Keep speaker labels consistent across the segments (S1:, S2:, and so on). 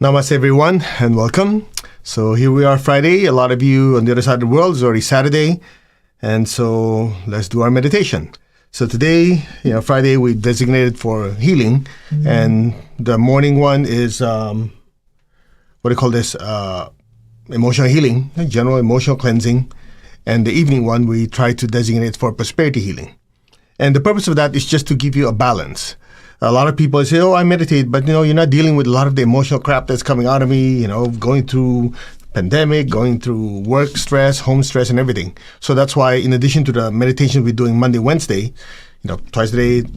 S1: Namaste everyone and welcome. So here we are Friday. A lot of you on the other side of the world, it's already Saturday. And so let's do our meditation. So today, Friday we designated for healing. And the morning one is, what do you call this? Emotional healing, general emotional cleansing. And the evening one, we try to designate for prosperity healing. And the purpose of that is just to give you a balance. A lot of people say, I meditate, but you're not dealing with a lot of the emotional crap that's coming out of me, going through pandemic, going through work stress, home stress, and everything. So that's why in addition to the meditation we're doing Monday, Wednesday, twice a day,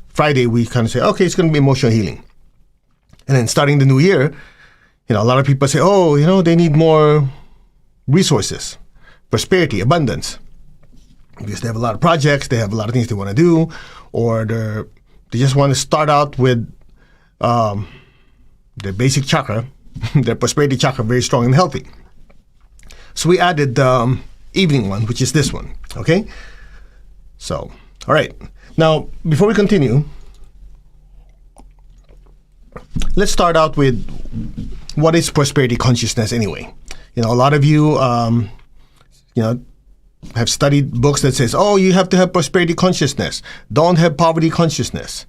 S1: Friday, we kind of say, okay, it's going to be emotional healing. And then starting the new year, a lot of people say, they need more resources, prosperity, abundance. Because they have a lot of projects, they have a lot of things they want to do, or they just want to start out with their basic chakra, their prosperity chakra, very strong and healthy. So we added the evening one, which is this one, okay? So, all right. Now, before we continue, let's start out with what is prosperity consciousness anyway? A lot of you, have studied books that says, you have to have prosperity consciousness. Don't have poverty consciousness.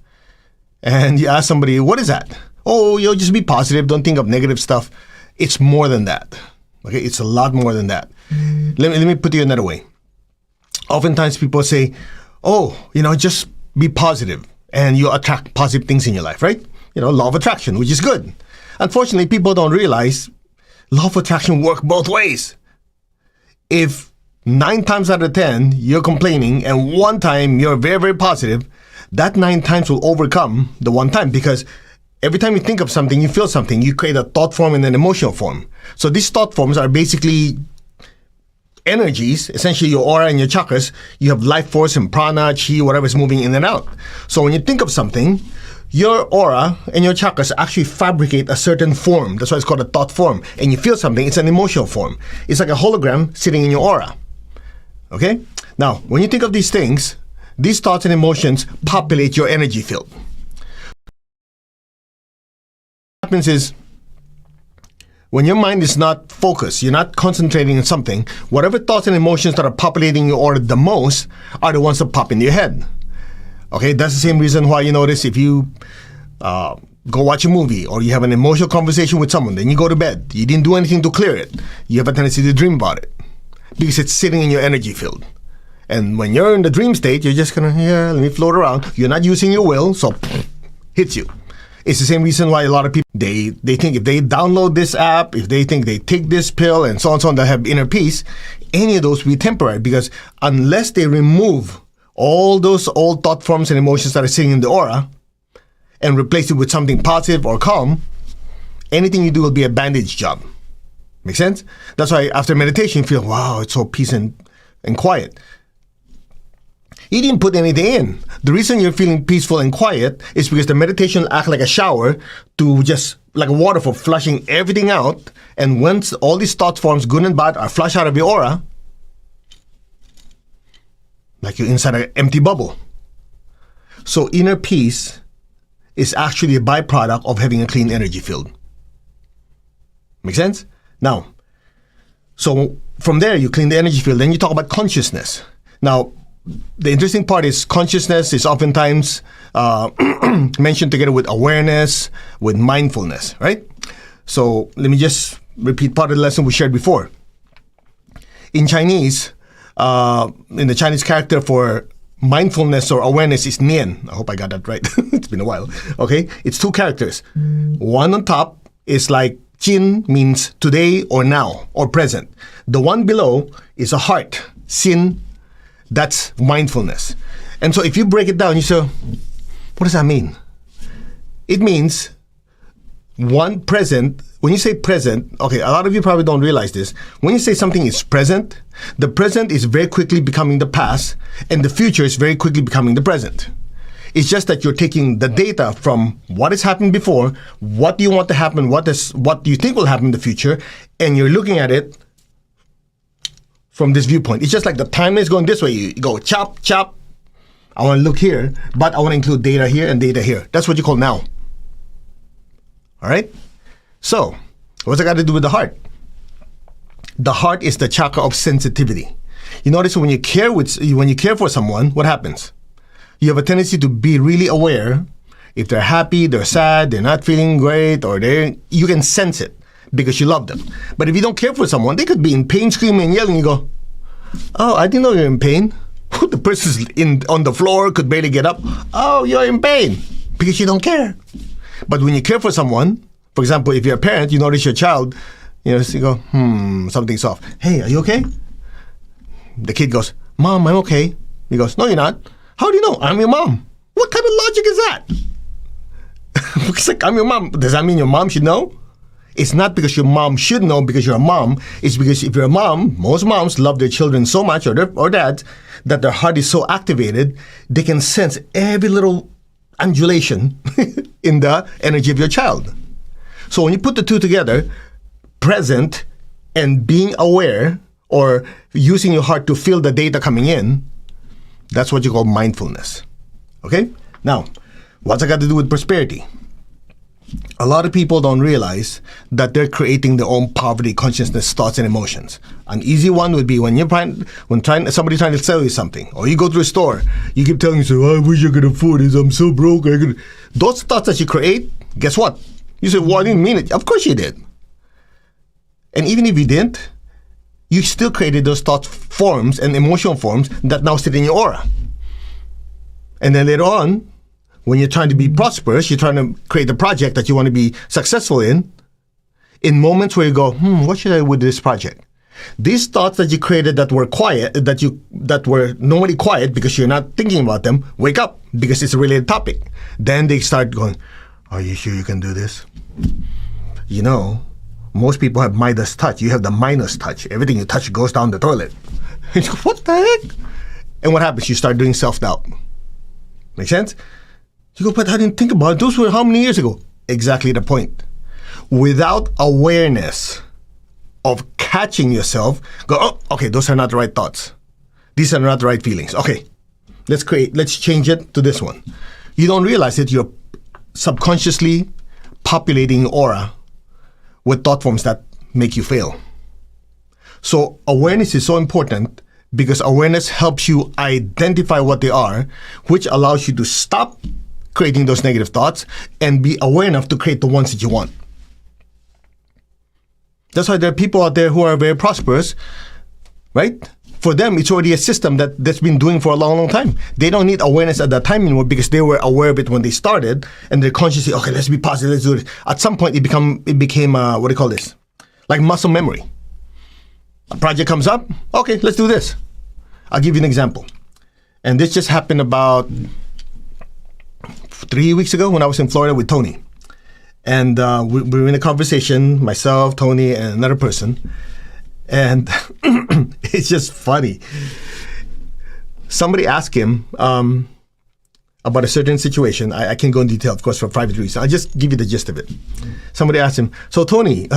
S1: And you ask somebody, what is that? You'll just be positive. Don't think of negative stuff. It's more than that. Okay, it's a lot more than that. Let me put it another way. Oftentimes people say, just be positive and you'll attract positive things in your life, right? Law of attraction, which is good. Unfortunately, people don't realize law of attraction works both ways. If 9 times out of 10, you're complaining, and 1 time you're very, very positive, that 9 times will overcome the 1 time, because every time you think of something, you feel something, you create a thought form and an emotional form. So these thought forms are basically energies, essentially your aura and your chakras. You have life force and prana, chi, whatever is moving in and out. So when you think of something, your aura and your chakras actually fabricate a certain form. That's why it's called a thought form. And you feel something, it's an emotional form. It's like a hologram sitting in your aura. Okay? Now, when you think of these things, these thoughts and emotions populate your energy field. What happens is, when your mind is not focused, you're not concentrating on something, whatever thoughts and emotions that are populating your aura the most are the ones that pop into your head. Okay? That's the same reason why you notice if you go watch a movie or you have an emotional conversation with someone, then you go to bed. You didn't do anything to clear it. You have a tendency to dream about it, because it's sitting in your energy field. And when you're in the dream state, you're just gonna, let me float around. You're not using your will, so hits you. It's the same reason why a lot of people, they think if they download this app, if they think they take this pill and so on and so on, they have inner peace, any of those will be temporary, because unless they remove all those old thought forms and emotions that are sitting in the aura and replace it with something positive or calm, anything you do will be a bandage job. Make sense? That's why after meditation, you feel, wow, it's so peace and quiet. You didn't put anything in. The reason you're feeling peaceful and quiet is because the meditation will act like a shower, to just like a waterfall, flushing everything out. And once all these thought forms, good and bad, are flushed out of your aura, like you're inside an empty bubble. So inner peace is actually a byproduct of having a clean energy field. Make sense? Now, so from there, you clean the energy field, then you talk about consciousness. Now, the interesting part is consciousness is oftentimes mentioned together with awareness, with mindfulness, right? So let me just repeat part of the lesson we shared before. In Chinese, in the Chinese character for mindfulness or awareness is nian. I hope I got that right. It's been a while. Okay? It's 2 characters. One on top is like Jin, means today or now or present. The one below is a heart. Sin, that's mindfulness. And so if you break it down, you say, what does that mean? It means one present. When you say present, okay, a lot of you probably don't realize this. When you say something is present, the present is very quickly becoming the past, and the future is very quickly becoming the present. It's just that you're taking the data from what has happened before, what do you want to happen, what do you think will happen in the future, and you're looking at it from this viewpoint. It's just like the timeline is going this way. You go chop, chop. I want to look here, but I want to include data here and data here. That's what you call now. All right? So, what's it got to do with the heart? The heart is the chakra of sensitivity. You notice when you care for someone, what happens? You have a tendency to be really aware. If they're happy, they're sad, they're not feeling great, or you can sense it because you love them. But if you don't care for someone, they could be in pain, screaming and yelling. You go, oh, I didn't know you're in pain. The person's on the floor, could barely get up. Oh, you're in pain because you don't care. But when you care for someone, for example, if you're a parent, you notice your child, you go, something's off. Hey, are you okay? The kid goes, Mom, I'm okay. He goes, no, you're not. How do you know? I'm your mom. What kind of logic is that? It's like, I'm your mom. Does that mean your mom should know? It's not because your mom should know because you're a mom. It's because if you're a mom, most moms love their children so much, or dads, that their heart is so activated, they can sense every little undulation in the energy of your child. So when you put the two together, present and being aware, or using your heart to feel the data coming in, that's what you call mindfulness. Okay? Now, what's it got to do with prosperity? A lot of people don't realize that they're creating their own poverty consciousness thoughts and emotions. An easy one would be when somebody's trying to sell you something, or you go to a store, you keep telling yourself, I wish I could afford this, I'm so broke. Those thoughts that you create, guess what? You say, well, I didn't mean it. Of course you did. And even if you didn't, you still created those thought forms and emotional forms that now sit in your aura. And then later on, when you're trying to be prosperous, you're trying to create a project that you want to be successful in moments where you go, what should I do with this project? These thoughts that you created that were quiet, that were normally quiet because you're not thinking about them, wake up because it's a related topic. Then they start going, are you sure you can do this? Most people have Midas touch. You have the minus touch. Everything you touch goes down the toilet. What the heck? And what happens? You start doing self-doubt. Make sense? You go, but I didn't think about it. Those were how many years ago? Exactly the point. Without awareness of catching yourself, go, oh, okay, those are not the right thoughts. These are not the right feelings. Okay, let's change it to this one. You don't realize it. You're subconsciously populating your aura with thought forms that make you fail. So awareness is so important because awareness helps you identify what they are, which allows you to stop creating those negative thoughts and be aware enough to create the ones that you want. That's why there are people out there who are very prosperous, right? For them, it's already a system that's been doing for a long, long time. They don't need awareness at that time anymore because they were aware of it when they started, and they're consciously, okay, let's be positive, let's do it. At some point, it became what do you call this? Like muscle memory. A project comes up, okay, let's do this. I'll give you an example. And this just happened about 3 weeks ago when I was in Florida with Tony. And we were in a conversation, myself, Tony, and another person. And it's just funny. Somebody asked him about a certain situation. I can't go in detail, of course, for private reasons. I'll just give you the gist of it. Somebody asked him, so Tony,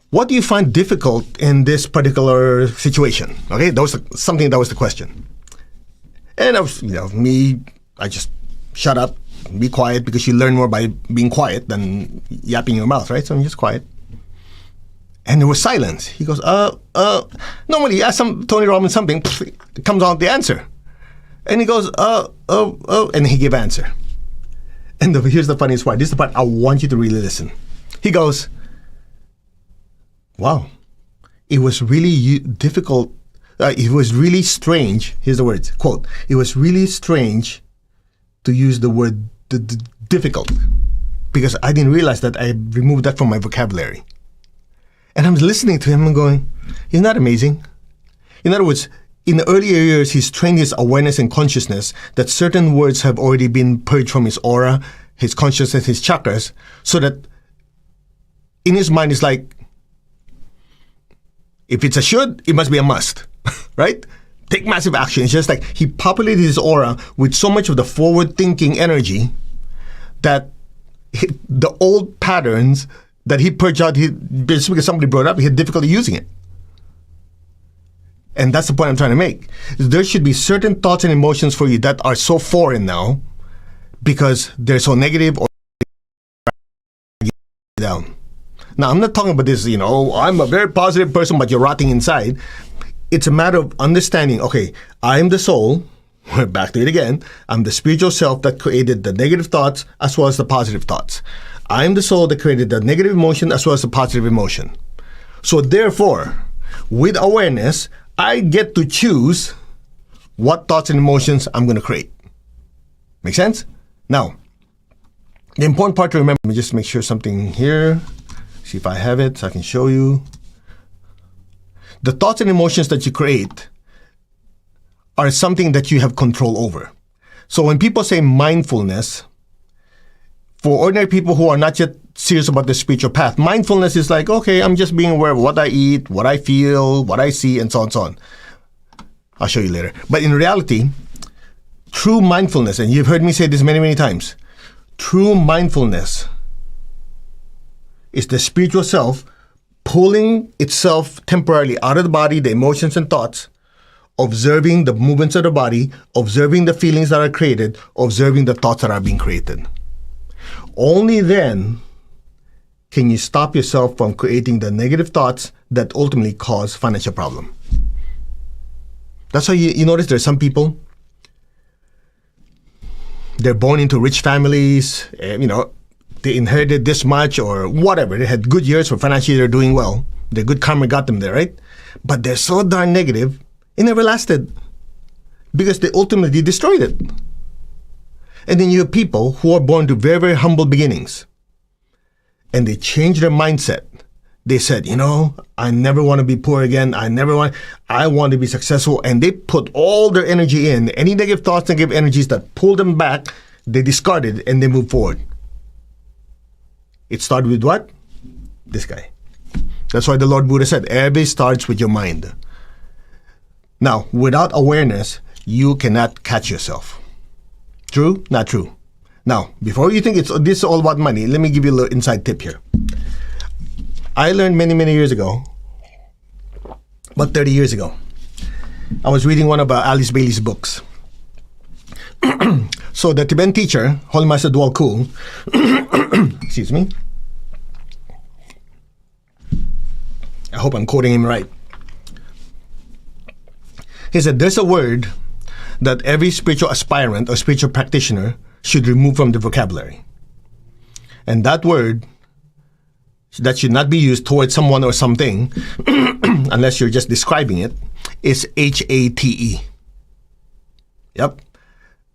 S1: what do you find difficult in this particular situation? Okay, that was the question. And I was, I just shut up, be quiet, because you learn more by being quiet than yapping your mouth, right? So I'm just quiet. And there was silence. He goes, normally you ask Tony Robbins something, it comes out the answer. And he goes, and he gave answer. And here's the funniest part. This is the part I want you to really listen. He goes, wow, it was really difficult. It was really strange. Here's the words, quote, it was really strange to use the word difficult because I didn't realize that I removed that from my vocabulary. And I'm listening to him and going, isn't that amazing? In other words, in the earlier years, he's trained his awareness and consciousness that certain words have already been purged from his aura, his consciousness, his chakras, so that in his mind, it's like, if it's a should, it must be a must, right? Take massive action. It's just like he populated his aura with so much of the forward-thinking energy that the old patterns that he purged out, just because somebody brought it up, he had difficulty using it. And that's the point I'm trying to make. There should be certain thoughts and emotions for you that are so foreign now because they're so negative or down. Now, I'm not talking about this, I'm a very positive person, but you're rotting inside. It's a matter of understanding, okay, I am the soul. We're back to it again. I'm the spiritual self that created the negative thoughts as well as the positive thoughts. I am the soul that created the negative emotion as well as the positive emotion. So therefore, with awareness, I get to choose what thoughts and emotions I'm going to create. Make sense? Now, the important part to remember, let me just make sure something here. See if I have it so I can show you. The thoughts and emotions that you create are something that you have control over. So when people say mindfulness, for ordinary people who are not yet serious about the spiritual path, mindfulness is like, okay, I'm just being aware of what I eat, what I feel, what I see, and so on and so on. I'll show you later. But in reality, true mindfulness, and you've heard me say this many, many times, true mindfulness is the spiritual self pulling itself temporarily out of the body, the emotions and thoughts, observing the movements of the body, observing the feelings that are created, observing the thoughts that are being created. Only then can you stop yourself from creating the negative thoughts that ultimately cause financial problem. That's why you notice there's some people, they're born into rich families, they inherited this much or whatever. They had good years, or financially they're doing well. Their good karma got them there, right? But they're so darn negative, it never lasted because they ultimately destroyed it. And then you have people who are born to very, very humble beginnings and they change their mindset. They said, I never want to be poor again. I want to be successful. And they put all their energy in. Any negative thoughts, negative energies that pull them back, they discarded and they move forward. It started with what? This guy. That's why the Lord Buddha said, everything starts with your mind. Now, without awareness, you cannot catch yourself. True? Not true. Now, before you think this is all about money, let me give you a little inside tip here. I learned many, many years ago, about 30 years ago, I was reading one of Alice Bailey's books. So the Tibetan teacher, Holy Master Dwal Kul, excuse me, I hope I'm quoting him right. He said, there's a word that every spiritual aspirant or spiritual practitioner should remove from the vocabulary. And that word that should not be used towards someone or something, unless you're just describing it, is H-A-T-E. Yep.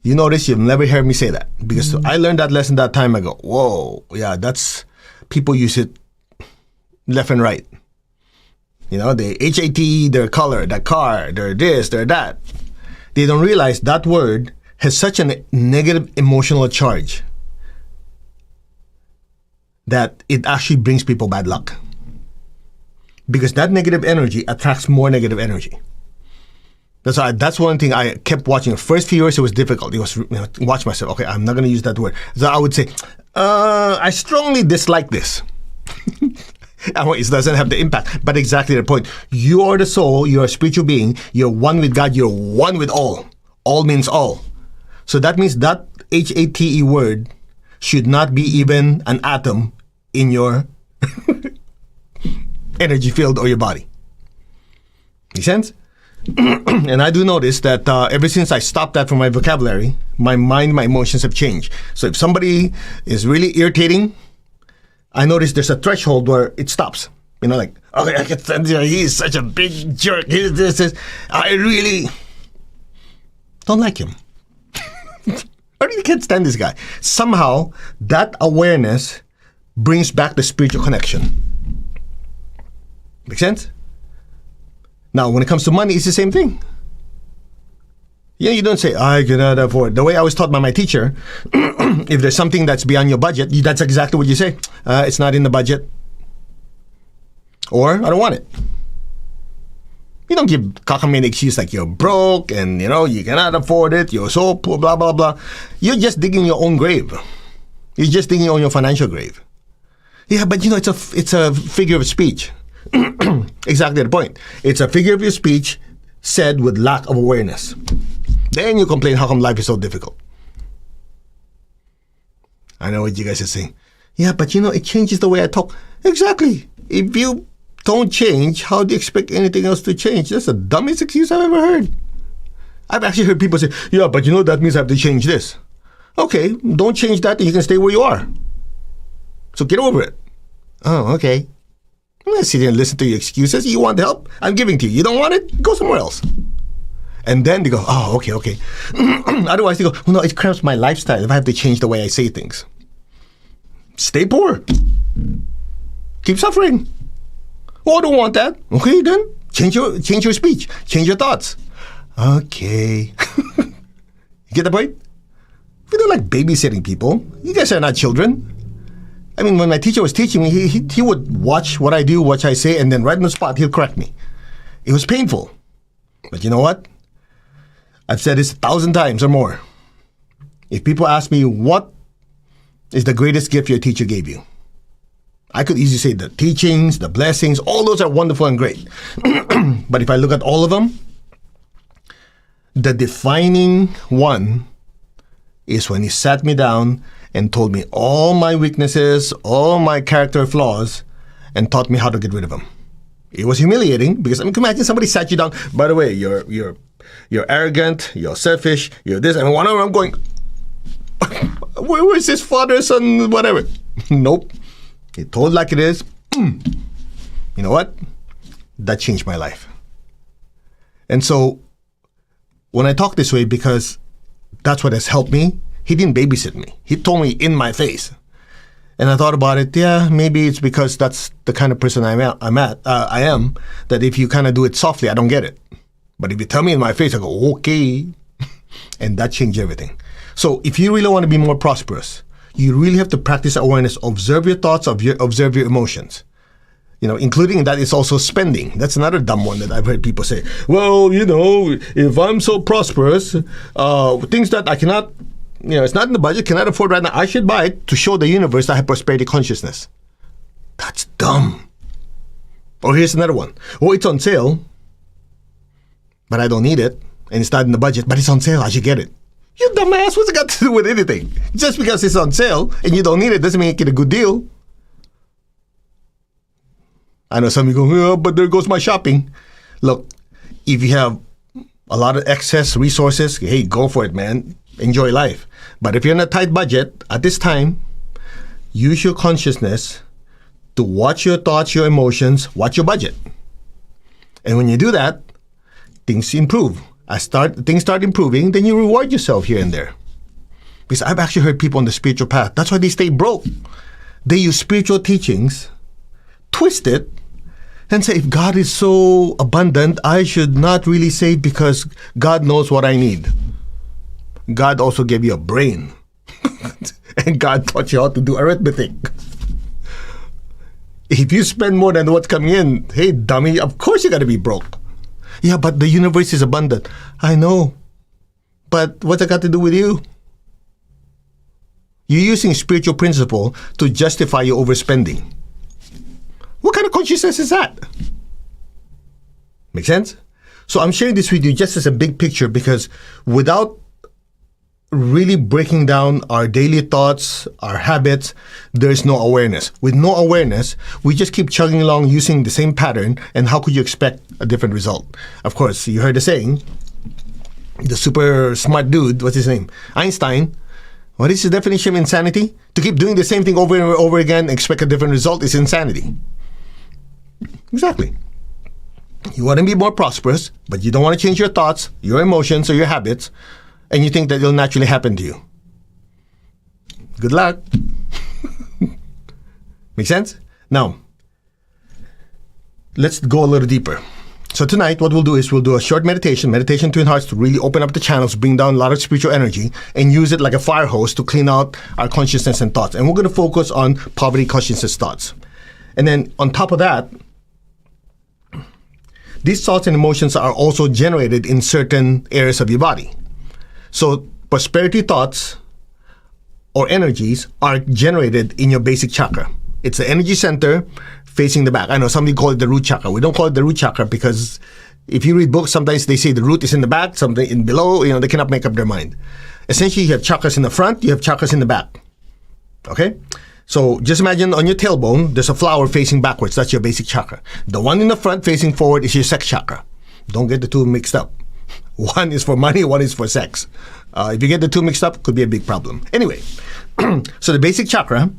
S1: You notice you've never heard me say that because I learned that lesson that time ago. Whoa, yeah, people use it left and right. They H-A-T-E, their color, their car, their this, their that. They don't realize that word has such a negative emotional charge that it actually brings people bad luck. Because that negative energy attracts more negative energy. That's one thing I kept watching. The first few years it was difficult. It was watch myself. Okay, I'm not going to use that word. So I would say, I strongly dislike this. It doesn't have the impact, but exactly the point. You are the soul, you're a spiritual being, you're one with God, you're one with all. All means all. So that means that H-A-T-E word should not be even an atom in your energy field or your body. Make sense? And I do notice that ever since I stopped that from my vocabulary, my mind, my emotions have changed. So if somebody is really irritating, I notice there's a threshold where it stops. Okay, I can stand there. He's such a big jerk. This. I really don't like him. I really can't stand this guy. Somehow, that awareness brings back the spiritual connection. Make sense? Now, when it comes to money, it's the same thing. Yeah, you don't say, I cannot afford. The way I was taught by my teacher, if there's something that's beyond your budget, that's exactly what you say. It's not in the budget. Or, I don't want it. You don't give cockamamie excuse like you're broke and, you cannot afford it, you're so poor, blah, blah, blah. You're just digging your own grave. You're just digging on your financial grave. Yeah, but it's a figure of speech. Exactly the point. It's a figure of your speech said with lack of awareness. Then you complain how come life is so difficult. I know what you guys are saying. Yeah, but it changes the way I talk. Exactly. If you don't change, how do you expect anything else to change? That's the dumbest excuse I've ever heard. I've actually heard people say, yeah, but that means I have to change this. Okay, don't change that and you can stay where you are. So get over it. Oh, okay. I'm going to sit here and listen to your excuses. You want help? I'm giving to you. You don't want it? Go somewhere else. And then they go, oh, okay. Otherwise they go, well, no, it cramps my lifestyle if I have to change the way I say things. Stay poor. Keep suffering. Oh, I don't want that. Okay, then change your speech. Change your thoughts. Okay. You get the point? We don't like babysitting people. You guys are not children. I mean, when my teacher was teaching me, he would watch what I do, what I say, and then right on the spot, he'll correct me. It was painful. But you know what? I've said this 1,000 times or more. If people ask me, what is the greatest gift your teacher gave you? I could easily say the teachings, the blessings, all those are wonderful and great. But if I look at all of them, the defining one is when he sat me down and told me all my weaknesses, all my character flaws, and taught me how to get rid of them. It was humiliating because imagine somebody sat you down. By the way, you're arrogant, you're selfish, you're this, and one hour I'm going, where is this father, son, whatever? Nope. He told like it is. You know what? That changed my life. And so when I talk this way, because that's what has helped me, he didn't babysit me. He told me in my face. And I thought about it. Yeah, maybe it's because that's the kind of person I am, that if you kind of do it softly, I don't get it. But if you tell me in my face, I go, okay. And that changed everything. So if you really want to be more prosperous, you really have to practice awareness. Observe your thoughts, observe your emotions. Including in that is also spending. That's another dumb one that I've heard people say. Well, if I'm so prosperous, things that I cannot, it's not in the budget, cannot afford right now, I should buy it to show the universe that I have prosperity consciousness. That's dumb. Or here's another one. Oh, it's on sale, but I don't need it. And it's not in the budget, but it's on sale, I should get it. You dumbass, what's it got to do with anything? Just because it's on sale and you don't need it doesn't make it a good deal. I know some of you go, but there goes my shopping. Look, if you have a lot of excess resources, hey, go for it, man. Enjoy life. But if you're in a tight budget, at this time, use your consciousness to watch your thoughts, your emotions, watch your budget. And when you do that, things improve. Things start improving, then you reward yourself here and there. Because I've actually heard people on the spiritual path, that's why they stay broke. They use spiritual teachings, twist it, and say, if God is so abundant, I should not really save because God knows what I need. God also gave you a brain. And God taught you how to do arithmetic. If you spend more than what's coming in, hey, dummy, of course you got to be broke. Yeah, but the universe is abundant. I know. But what's it got to do with you? You're using spiritual principle to justify your overspending. What kind of consciousness is that? Make sense? So I'm sharing this with you just as a big picture because without really breaking down our daily thoughts, our habits, there's no awareness. With no awareness, we just keep chugging along using the same pattern, and how could you expect a different result? Of course, you heard the saying, the super smart dude, what's his name? Einstein. What is the definition of insanity? To keep doing the same thing over and over again and expect a different result is insanity. Exactly. You want to be more prosperous, but you don't want to change your thoughts, your emotions, or your habits, and you think that it'll naturally happen to you. Good luck. Make sense? Now, let's go a little deeper. So tonight, what we'll do is we'll do a short meditation Twin Hearts, to really open up the channels, bring down a lot of spiritual energy, and use it like a fire hose to clean out our consciousness and thoughts. And we're going to focus on poverty consciousness thoughts. And then on top of that, these thoughts and emotions are also generated in certain areas of your body. So prosperity thoughts or energies are generated in your basic chakra. It's the energy center facing the back. I know somebody call it the root chakra. We don't call it the root chakra because if you read books, sometimes they say the root is in the back, something in below, they cannot make up their mind. Essentially, you have chakras in the front, you have chakras in the back. Okay? So just imagine on your tailbone, there's a flower facing backwards. That's your basic chakra. The one in the front facing forward is your sex chakra. Don't get the two mixed up. One is for money, one is for sex. If you get the two mixed up, it could be a big problem. Anyway, so the basic chakra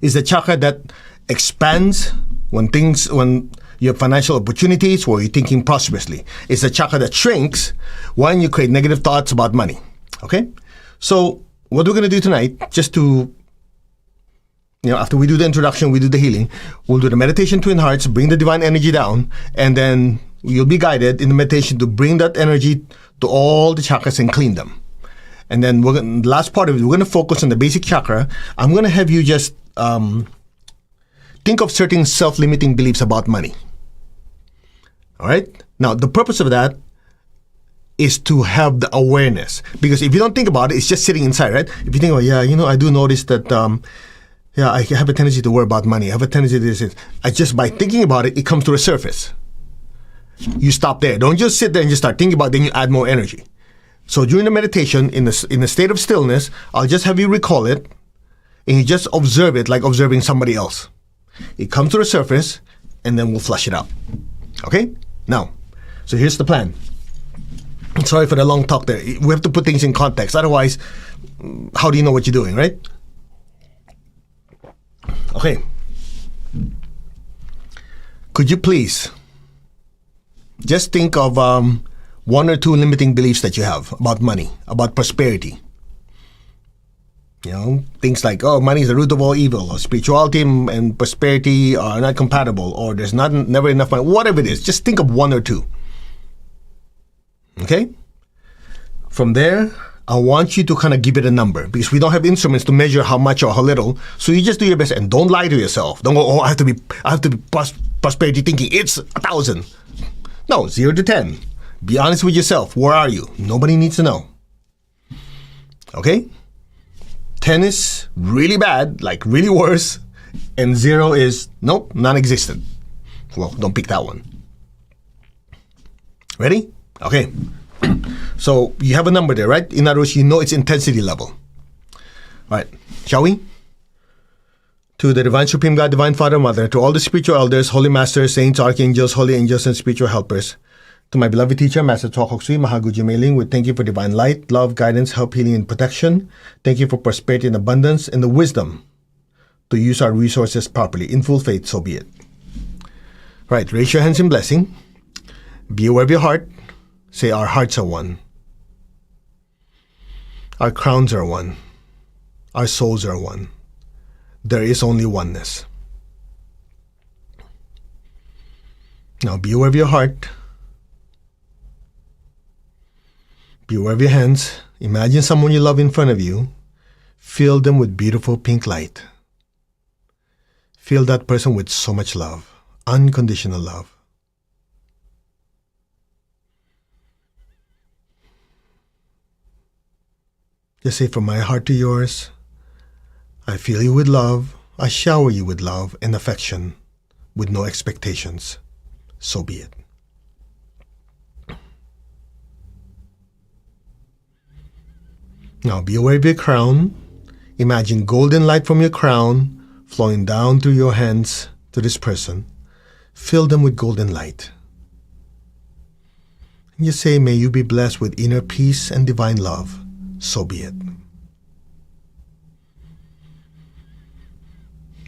S1: is the chakra that expands when you have financial opportunities or you're thinking prosperously. It's the chakra that shrinks when you create negative thoughts about money. Okay? So what we're going to do tonight, just to, after we do the introduction, we do the healing, we'll do the meditation twin hearts, bring the divine energy down, and then you'll be guided in the meditation to bring that energy to all the chakras and clean them. And then the last part of it, we're going to focus on the basic chakra. I'm going to have you just think of certain self-limiting beliefs about money. All right? Now, the purpose of that is to have the awareness. Because if you don't think about it, it's just sitting inside, right? If you think, I do notice that, I have a tendency to worry about money. I have a tendency to this. Just by thinking about it, it comes to the surface. You stop there. Don't just sit there and just start thinking about it, then you add more energy. So during the meditation, in a state of stillness, I'll just have you recall it, and you just observe it like observing somebody else. It comes to the surface, and then we'll flush it out. Okay? Now, so here's the plan. Sorry for the long talk there. We have to put things in context. Otherwise, how do you know what you're doing, right? Okay. Could you please just think of one or two limiting beliefs that you have about money, about prosperity. Things like, money is the root of all evil, or spirituality and prosperity are not compatible, or there's never enough money, whatever it is. Just think of one or two. Okay? From there, I want you to kind of give it a number, because we don't have instruments to measure how much or how little. So you just do your best, and don't lie to yourself. Don't go, I have to be prosperity thinking it's 1,000. No, 0 to 10. Be honest with yourself. Where are you? Nobody needs to know. Okay? 10 is really bad, like really worse, and 0 is, nope, non-existent. Well, don't pick that one. Ready? Okay. So you have a number there, right? In other words, you know its intensity level. All right. Shall we? To the Divine Supreme God, Divine Father, Mother, to all the spiritual elders, holy masters, saints, archangels, holy angels, and spiritual helpers, to my beloved teacher, Master Tuakok Sui Mahaguji Meiling, we thank you for divine light, love, guidance, help, healing, and protection. Thank you for prosperity and abundance and the wisdom to use our resources properly. In full faith, so be it. Right, raise your hands in blessing. Be aware of your heart. Say, our hearts are one. Our crowns are one. Our souls are one. There is only oneness. Now be aware of your heart. Be aware of your hands. Imagine someone you love in front of you. Fill them with beautiful pink light. Fill that person with so much love, unconditional love. Just say, from my heart to yours, I fill you with love. I shower you with love and affection with no expectations. So be it. Now be aware of your crown. Imagine golden light from your crown flowing down through your hands to this person. Fill them with golden light. And you say, may you be blessed with inner peace and divine love. So be it.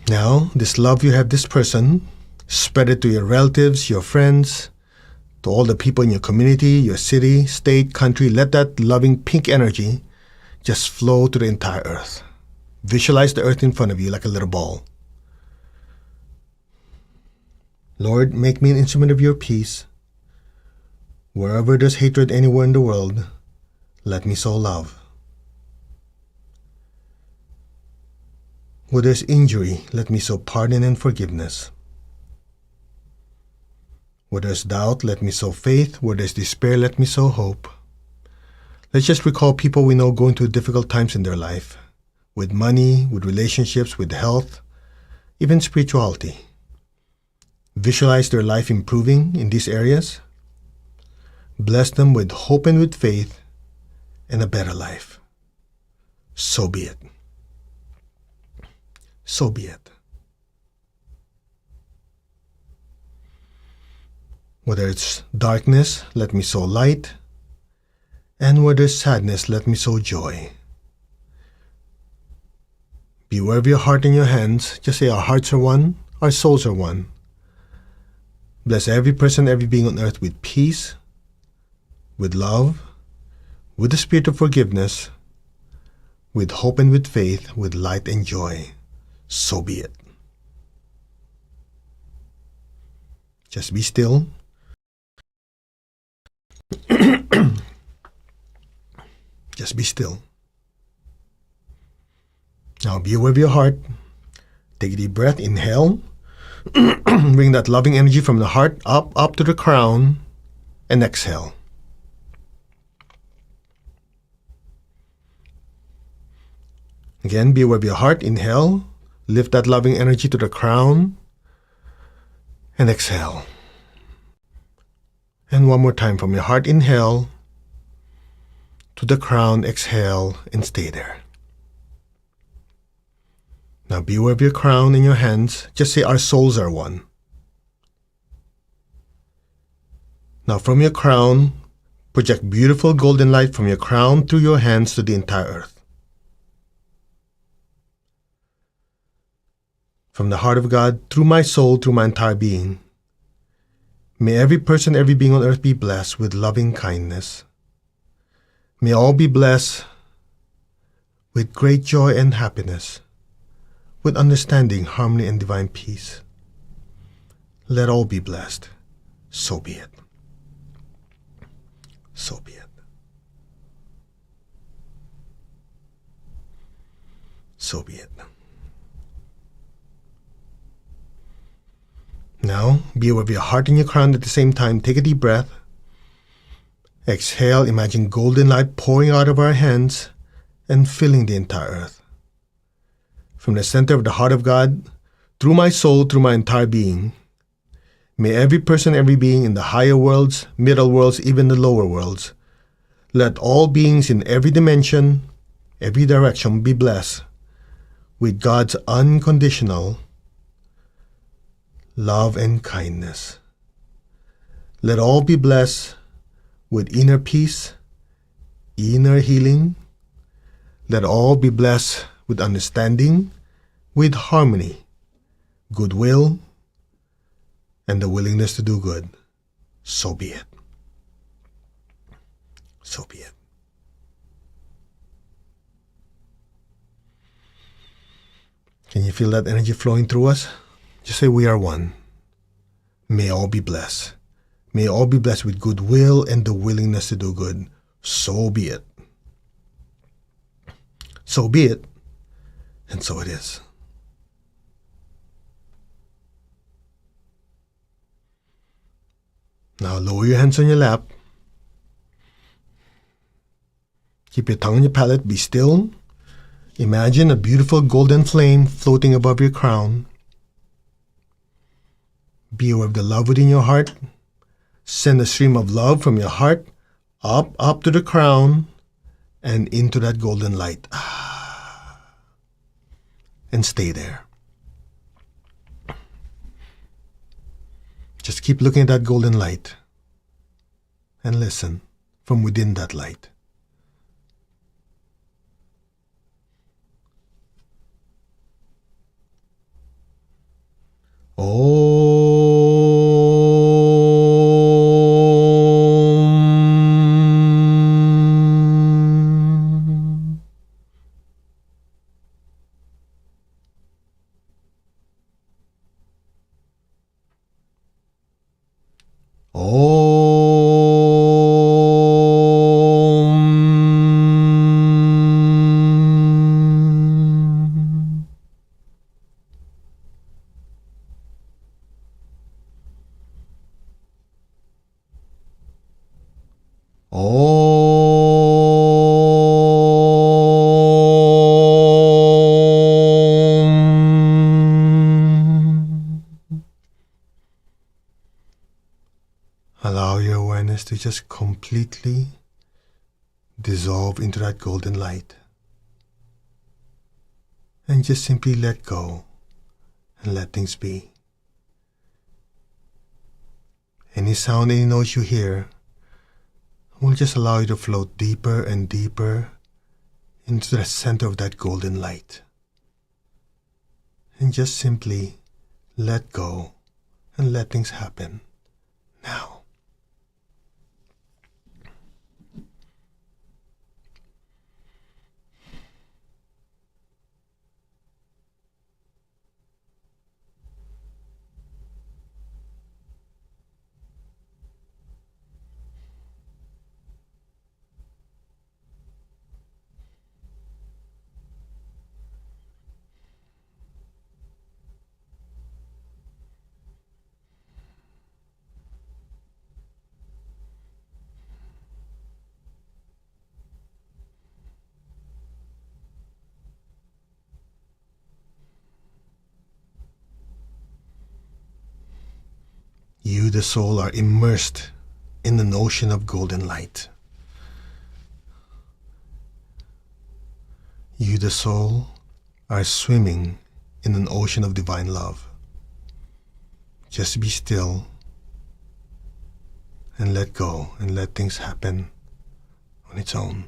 S1: Now, this love you have this person, spread it to your relatives, your friends, to all the people in your community, your city, state, country. Let that loving pink energy just flow to the entire earth. Visualize the earth in front of you like a little ball. Lord, make me an instrument of your peace. Wherever there's hatred anywhere in the world, let me sow love. Where there's injury, let me sow pardon and forgiveness. Where there's doubt, let me sow faith. Where there's despair, let me sow hope. Let's just recall people we know going through difficult times in their life, with money, with relationships, with health, even spirituality. Visualize their life improving in these areas. Bless them with hope and with faith and a better life. So be it. so be it. Whether it's darkness, let me sow light, and where there's sadness, let me sow joy. Be aware of your heart and your hands. Just say, our hearts are one, our souls are one. Bless every person, every being on earth with peace, with love, with the spirit of forgiveness, with hope and with faith, with light and joy. So be it. Just be still. Just be still. Now be aware of your heart. Take a deep breath. Inhale. Bring that loving energy from the heart up to the crown, and exhale. Again, be aware of your heart. Inhale. Lift that loving energy to the crown, and exhale. And one more time from your heart. Inhale. To the crown, exhale, and stay there. Now be aware of your crown in your hands. Just say, our souls are one. Now from your crown, project beautiful golden light from your crown through your hands to the entire earth. From the heart of God, through my soul, through my entire being, may every person, every being on earth be blessed with loving kindness. May all be blessed with great joy and happiness, with understanding, harmony, and divine peace. Let all be blessed. So be it. So be it. So be it. Now, be aware of your heart and your crown at the same time. Take a deep breath. Exhale, imagine golden light pouring out of our hands and filling the entire earth. From the center of the heart of God, through my soul, through my entire being, may every person, every being in the higher worlds, middle worlds, even the lower worlds, let all beings in every dimension, every direction be blessed with God's unconditional love and kindness. Let all be blessed with inner peace, inner healing. Let all be blessed with understanding, with harmony, goodwill, and the willingness to do good. So be it. So be it. Can you feel that energy flowing through us? Just say, we are one. May all be blessed. May all be blessed with goodwill and the willingness to do good. So be it. So be it. And so it is. Now lower your hands on your lap. Keep your tongue on your palate. Be still. Imagine a beautiful golden flame floating above your crown. Be aware of the love within your heart. Send a stream of love from your heart up to the crown and into that golden light. And stay there. Just keep looking at that golden light and listen from within that light. Allow your awareness to just completely dissolve into that golden light. and just simply let go and let things be. Any sound, any noise you hear will just allow you to float deeper and deeper into the center of that golden light. And just simply let go and let things happen now. You, the soul, are immersed in an ocean of golden light. You, the soul, are swimming in an ocean of divine love. Just be still and let go and let things happen on its own.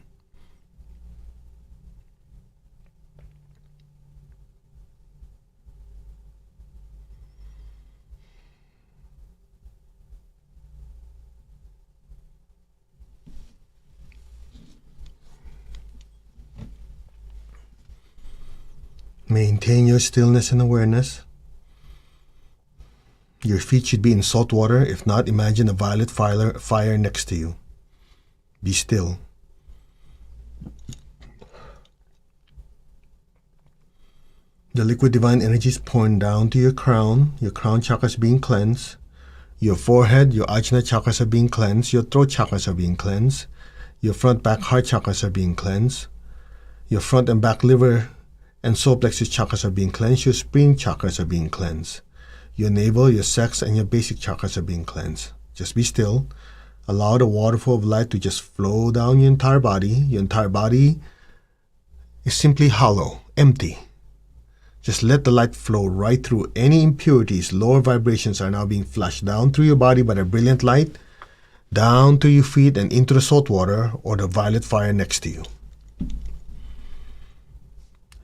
S1: Maintain your stillness and awareness. Your feet should be in salt water. If not, imagine a violet fire next to you. Be still. The liquid divine energy is pouring down to your crown. Your crown chakra is being cleansed. Your forehead, your ajna chakras are being cleansed. Your throat chakras are being cleansed. Your front back heart chakras are being cleansed. Your front and back liver and solar plexus chakras are being cleansed. Your spleen chakras are being cleansed. Your navel, your sex, and your basic chakras are being cleansed. Just be still. Allow the waterfall of light to just flow down your entire body. Your entire body is simply hollow, empty. Just let the light flow right through. Any impurities, lower vibrations are now being flushed down through your body by the brilliant light, down to your feet and into the salt water or the violet fire next to you.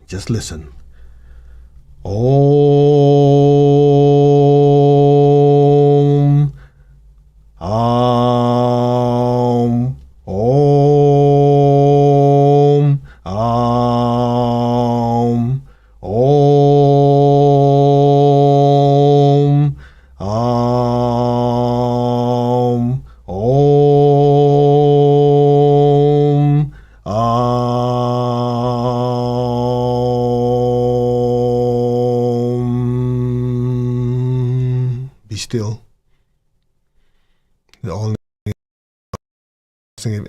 S1: Just listen. Om. Om. Om. Om. Om. Om. Om. Be still. All negative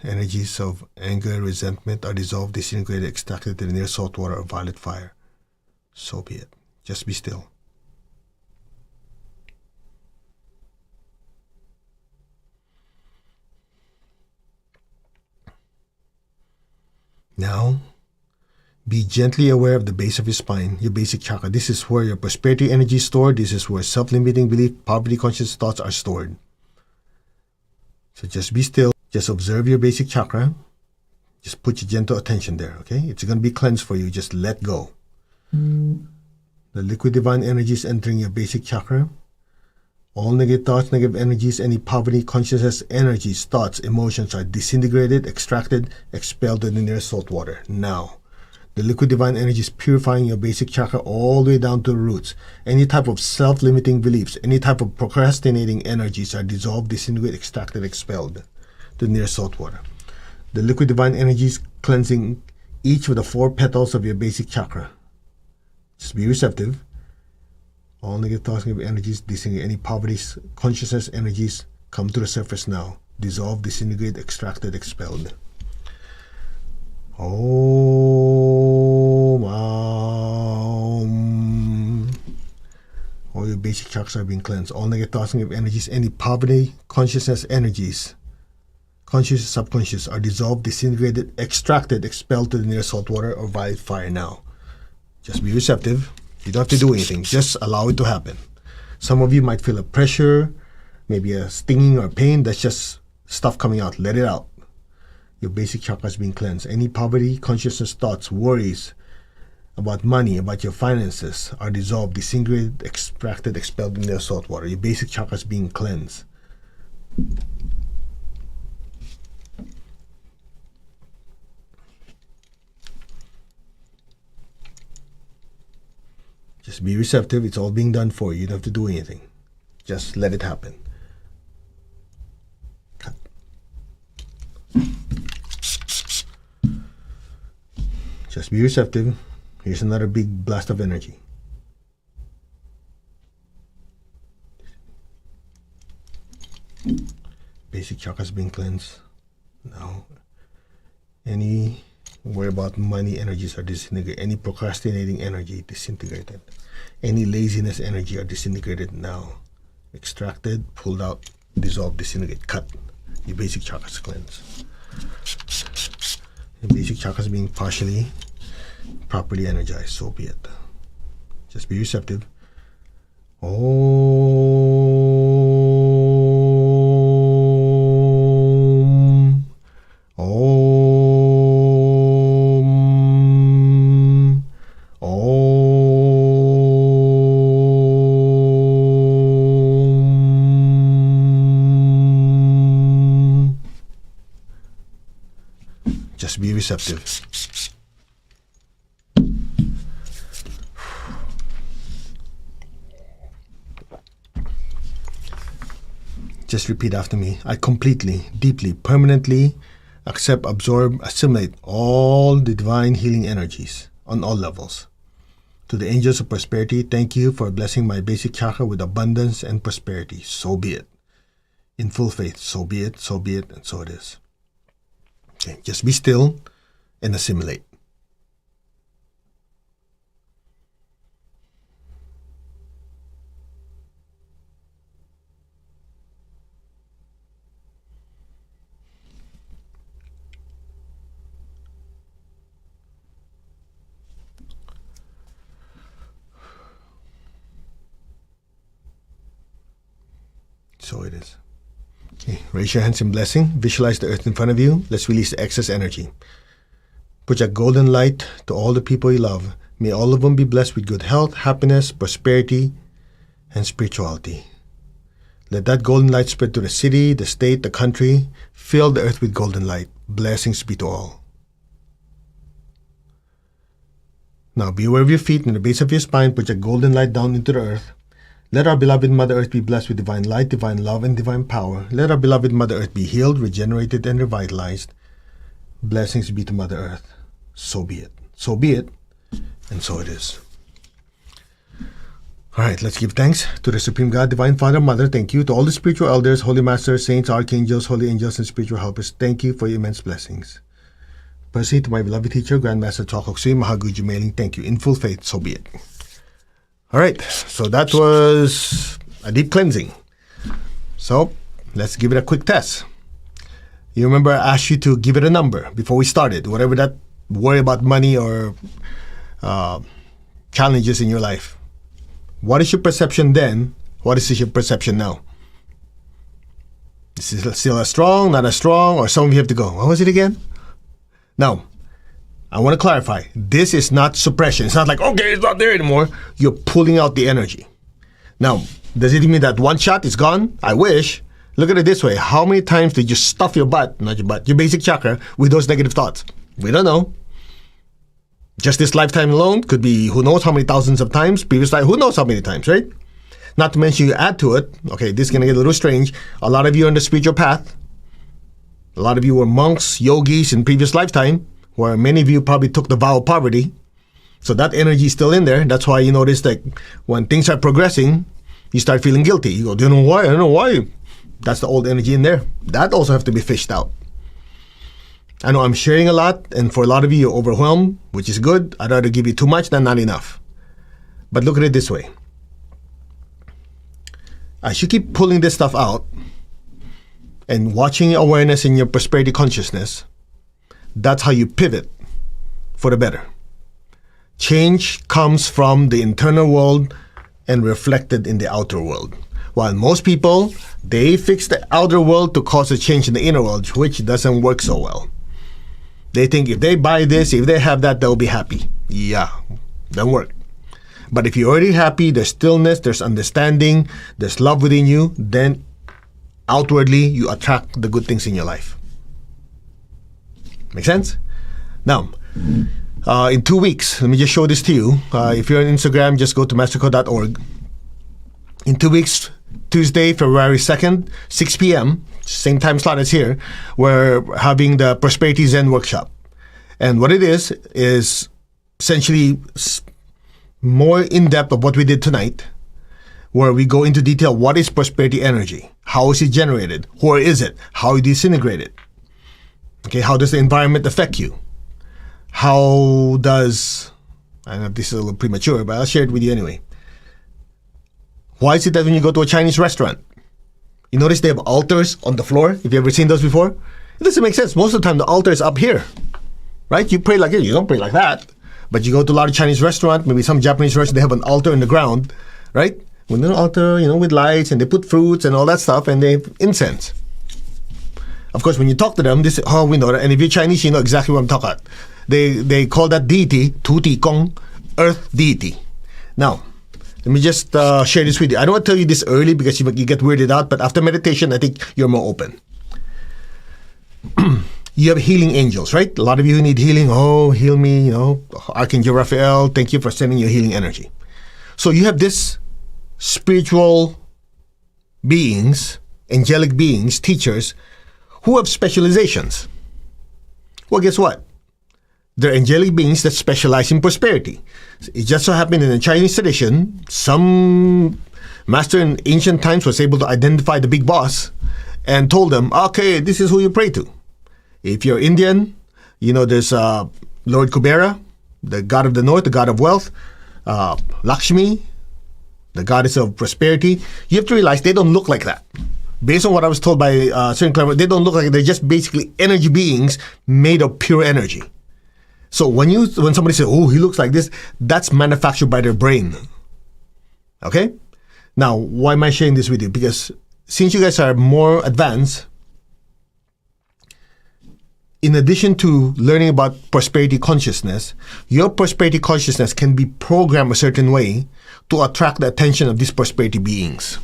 S1: energies of anger, resentment are dissolved, disintegrated, extracted in near salt water or violet fire. So be it. Just be still. Now, be gently aware of the base of your spine, your basic chakra. This is where your prosperity energy is stored. This is where self-limiting belief, poverty conscious thoughts are stored. So just be still. Just observe your basic chakra. Just put your gentle attention there, okay? It's going to be cleansed for you. Just let go. The liquid divine energy is entering your basic chakra. All negative thoughts, negative energies, any poverty consciousness energies, thoughts, emotions are disintegrated, extracted, expelled in the nearest salt water. Now, the liquid divine energy is purifying your basic chakra all the way down to the roots. Any type of self-limiting beliefs, any type of procrastinating energies are dissolved, disintegrated, extracted, expelled to the nearest salt water. The liquid divine energy is cleansing each of the 4 petals of your basic chakra. Just be receptive. All negative thoughts, negative energies, disintegrate. Any poverty consciousness energies come to the surface now. Dissolve, disintegrate, extracted, expelled. Om. All your basic chakras are being cleansed. All negative thoughts, negative energies, any poverty consciousness energies, conscious, subconscious, are dissolved, disintegrated, extracted, expelled to the nearest salt water or violet fire now. Just be receptive. You don't have to do anything. Just allow it to happen. Some of you might feel a pressure, maybe a stinging or pain. That's just stuff coming out. Let it out. Your basic chakra is being cleansed. Any poverty, consciousness, thoughts, worries about money, about your finances are dissolved, disintegrated, extracted, expelled in the salt water. Your basic chakra is being cleansed. Just be receptive. It's all being done for you. You don't have to do anything. Just let it happen. Cut. Just be receptive. Here's another big blast of energy. Basic chakra is being cleansed. Now, any worry about money energies are disintegrated. Any procrastinating energy disintegrated. Any laziness energy are disintegrated now. Extracted, pulled out, dissolved, disintegrated, cut. Your basic chakra is cleansed. Your basic chakra is being partially, properly energized. So be it. Just be receptive. Om. Om. Om. Just be receptive. Just repeat after me. I completely, deeply, permanently accept, absorb, assimilate all the divine healing energies on all levels. To the angels of prosperity, thank you for blessing my basic chakra with abundance and prosperity. So be it. In full faith, so be it, so be it, and so it is. Okay, just be still and assimilate. So it is. Okay, raise your hands in blessing. Visualize the earth in front of you. Let's release the excess energy. Project golden light to all the people you love. May all of them be blessed with good health, happiness, prosperity, and spirituality. Let that golden light spread to the city, the state, the country. Fill the earth with golden light. Blessings be to all. Now be aware of your feet and the base of your spine. Project golden light down into the earth. Let our beloved Mother Earth be blessed with divine light, divine love, and divine power. Let our beloved Mother Earth be healed, regenerated, and revitalized. Blessings be to Mother Earth. So be it. So be it. And so it is. All right, let's give thanks to the Supreme God, Divine Father, Mother. Thank you to all the spiritual elders, holy masters, saints, archangels, holy angels, and spiritual helpers. Thank you for your immense blessings. Personally, to my beloved teacher, Grandmaster Chok Sui Mahaguju Mailing, thank you. In full faith, so be it. All right, so that was a deep cleansing. So let's give it a quick test. You remember I asked you to give it a number before we started, whatever that worry about money or challenges in your life. What is your perception then? What is your perception now? Is it still as strong, not as strong, or some of you have to go, what was it again? Now, I want to clarify, this is not suppression. It's not like, okay, it's not there anymore. You're pulling out the energy. Now, does it mean that one shot is gone? I wish. Look at it this way. How many times did you stuff your butt, not your butt, your basic chakra with those negative thoughts? We don't know. Just this lifetime alone could be who knows how many thousands of times. Previous life, who knows how many times, right? Not to mention you add to it. Okay, this is going to get a little strange. A lot of you are on the spiritual path. A lot of you were monks, yogis in previous lifetime, where many of you probably took the vow of poverty. So that energy is still in there. That's why you notice that when things are progressing, you start feeling guilty. You go, do you know why? I don't know why. That's the old energy in there. That also have to be fished out. I know I'm sharing a lot, and for a lot of you, you're overwhelmed, which is good. I'd rather give you too much than not enough. But look at it this way. As you keep pulling this stuff out and watching your awareness in your prosperity consciousness, that's how you pivot for the better. Change comes from the internal world and reflected in the outer world. While most people, they fix the outer world to cause a change in the inner world, which doesn't work so well. They think if they buy this, if they have that, they'll be happy. Yeah, doesn't work. But if you're already happy, there's stillness, there's understanding, there's love within you, then outwardly you attract the good things in your life. Make sense? Now, in 2 weeks, let me just show this to you. If you're on Instagram, just go to mastercode.org. In 2 weeks, Tuesday, February 2nd, 6 p.m., same time slot as here, we're having the Prosperity Zen workshop. And what it is essentially more in-depth of what we did tonight, where we go into detail what is prosperity energy, how is it generated, where is it, how you disintegrate it, okay, how does the environment affect you, how does, I know this is a little premature, but I'll share it with you anyway. Why is it that when you go to a Chinese restaurant, you notice they have altars on the floor? Have you ever seen those before? It doesn't make sense. Most of the time, the altar is up here, right? You pray like this. You don't pray like that. But you go to a lot of Chinese restaurant, maybe some Japanese restaurant, they have an altar in the ground, right? With an altar, with lights, and they put fruits and all that stuff, and they have incense. Of course, when you talk to them, they say, oh, we know that. And if you're Chinese, you know exactly what I'm talking about. They call that deity, Tu Ti Kong, earth deity. Now, let me just share this with you. I don't want to tell you this early because you get weirded out, but after meditation, I think you're more open. You have healing angels, right? A lot of you need healing. Oh, heal me, Archangel Raphael, thank you for sending your healing energy. So you have this spiritual beings, angelic beings, teachers, who have specializations. Well, guess what? They're angelic beings that specialize in prosperity. It just so happened in the Chinese tradition, some master in ancient times was able to identify the big boss and told them, okay, this is who you pray to. If you're Indian, there's Lord Kubera, the god of the north, the god of wealth, Lakshmi, the goddess of prosperity. You have to realize they don't look like that. Based on what I was told by certain clever, they don't look like they're just basically energy beings made of pure energy. So when somebody says, oh, he looks like this, that's manufactured by their brain. Okay? Now, why am I sharing this with you? Because since you guys are more advanced, in addition to learning about prosperity consciousness, your prosperity consciousness can be programmed a certain way to attract the attention of these prosperity beings.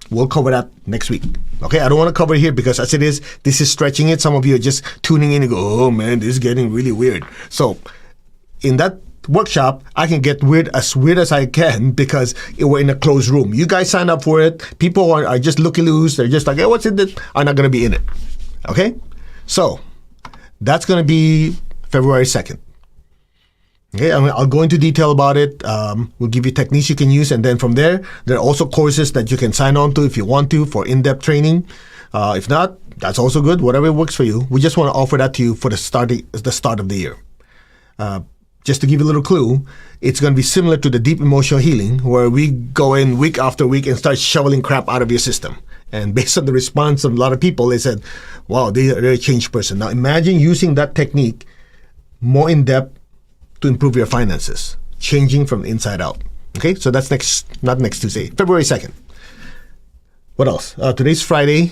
S1: We'll cover that next week. Okay, I don't want to cover it here because as it is, this is stretching it. Some of you are just tuning in and go, oh man, this is getting really weird. So in that workshop, I can get weird as I can because we're in a closed room. You guys sign up for it. People are just looking loose. They're just like, hey, what's in it? I'm not going to be in it. Okay, so that's going to be February 2nd. Okay, I'll go into detail about it. We'll give you techniques you can use, and then from there are also courses that you can sign on to if you want to for in-depth training. If not, that's also good. Whatever works for you. We just want to offer that to you for the start of the year. Just to give you a little clue, it's going to be similar to the deep emotional healing, where we go in week after week and start shoveling crap out of your system. And based on the response of a lot of people, they said, wow, they're a changed person. Now imagine using that technique more in depth to improve your finances, changing from the inside out. Okay, so that's not next Tuesday, February 2nd. What else? Today's Friday.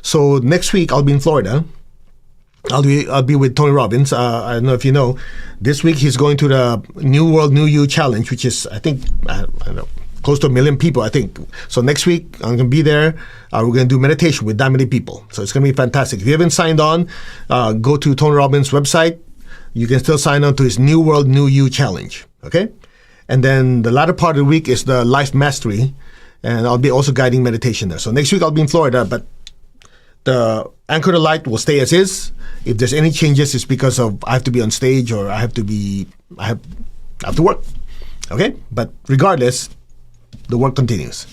S1: So next week I'll be in Florida. I'll be with Tony Robbins. I don't know if you know. This week he's going to the New World, New You Challenge, which is, I think, I don't know, close to 1 million people, I think. So next week I'm going to be there. We're going to do meditation with that many people. So it's going to be fantastic. If you haven't signed on, go to Tony Robbins' website. You can still sign on to his New World, New You Challenge. Okay? And then the latter part of the week is the Life Mastery. And I'll be also guiding meditation there. So next week I'll be in Florida, but the Anchor the Light will stay as is. If there's any changes, it's because of I have to be on stage or I have to work. Okay? But regardless, the work continues.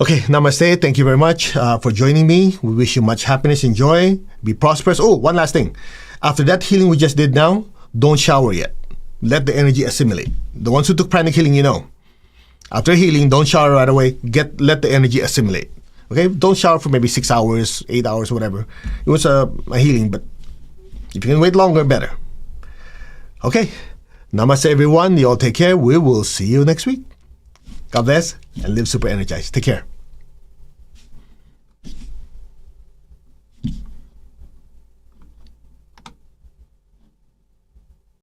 S1: Okay, namaste. Thank you very much for joining me. We wish you much happiness and joy. Be prosperous. Oh, one last thing. After that healing we just did now, don't shower yet. Let the energy assimilate. The ones who took pranic healing, After healing, don't shower right away. Let the energy assimilate. Okay? Don't shower for maybe 6 hours, 8 hours, whatever. It was a healing, but if you can wait longer, better. Okay? Namaste, everyone. You all take care. We will see you next week. God bless and live super energized. Take care.